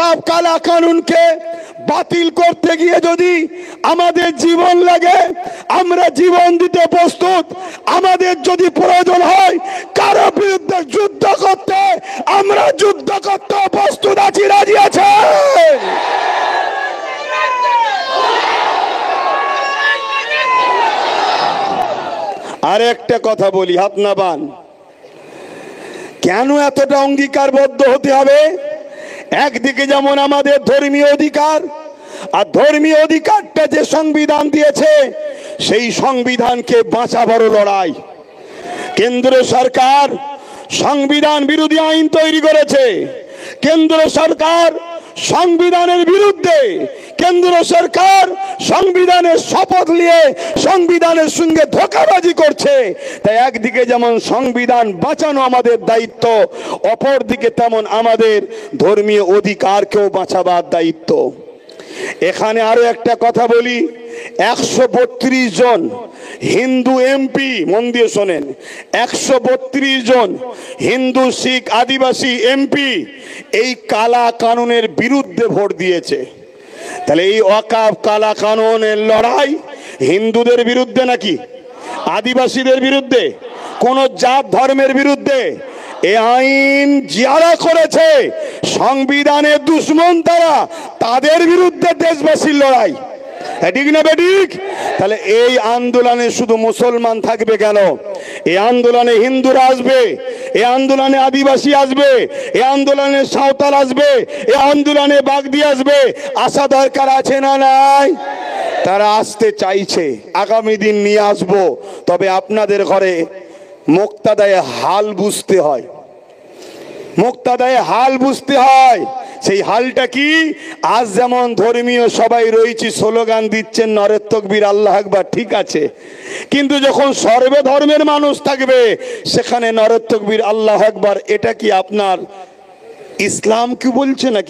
ওয়াকফ কালা কানুনকে বাতিল করতে গিয়ে যদি আমাদের জীবন লাগে, আমরা জীবন দিতে প্রস্তুত। আমাদের যদি প্রয়োজন হয় কারো বিরুদ্ধে যুদ্ধ করতে, আমরা যুদ্ধ করতে প্রস্তুত আছি, রাজি আছে। আর একটা কথা বলি, হাত না বান, কেন এতটা অঙ্গীকারবদ্ধ হতে হবে? একদিকে যেমন আমাদের ধর্মীয় অধিকার, আর ধর্মীয় অধিকারটা যে সংবিধান দিয়েছে সেই সংবিধানকে বাঁচাবার লড়াই। কেন্দ্র সরকার সংবিধান বিরোধী আইন তৈরি করেছে, কেন্দ্র সরকার সংবিধানের বিরুদ্ধে, কেন্দ্র সরকার সংবিধানের শপথ নিয়ে সংবিধানের সঙ্গে ধোঁকাবাজি করছে। তাই একদিকে যেমন সংবিধান বাঁচানো আমাদের দায়িত্ব, অপরদিকে তেমন আমাদের ধর্মীয় অধিকারকেও বাঁচাবার দায়িত্ব। এখানে আরো একটা কথা বলি, 132 জন হিন্দু এমপি, মন দিয়ে শোনেন, 132 জন হিন্দু, শিখ, আদিবাসী এমপি এই কালা কানুনের বিরুদ্ধে ভোট দিয়েছে। তাহলে এই ওয়াকফ কালা কানুনের লড়াই হিন্দুদের বিরুদ্ধে নাকি আদিবাসীদের বিরুদ্ধে, কোন জাত ধর্মের বিরুদ্ধে? এই আইন যারা করেছে সংবিধানের দুশ্মন, তারা, তাদের বিরুদ্ধে দেশবাসীর লড়াই, ঠিক না বেঠিক? তাহলে এই আন্দোলনে শুধু মুসলমান থাকবে কেন? এই আন্দোলনে হিন্দুরা আসবে, এই আন্দোলনে আদিবাসী আসবে, এই আন্দোলনে সাঁওতাল আসবে, এই আন্দোলনে বাগদি আসবে। আসা দরকার আছে না নাই? তারা আসতে চাইছে, আগামী দিন নিয়ে আসবো। তবে আপনাদের ঘরে মুক্তাদায়ে হাল বুঝতে হয়, মুক্তাদায়ে হাল বুঝতে হয়। সেই হালটা কি? আজ যেমন ধর্মীয় সবাই রয়েছে, স্লোগান দিচ্ছেন নারে তাকবীর, আল্লাহু আকবার, ঠিক আছে, কিন্তু যখন সর্বে ধর্মের মানুষ থাকবে সেখানে নারে তাকবীর, আল্লাহু আকবার, এটা কি আপনার ইসলাম কি বলছে নাকি?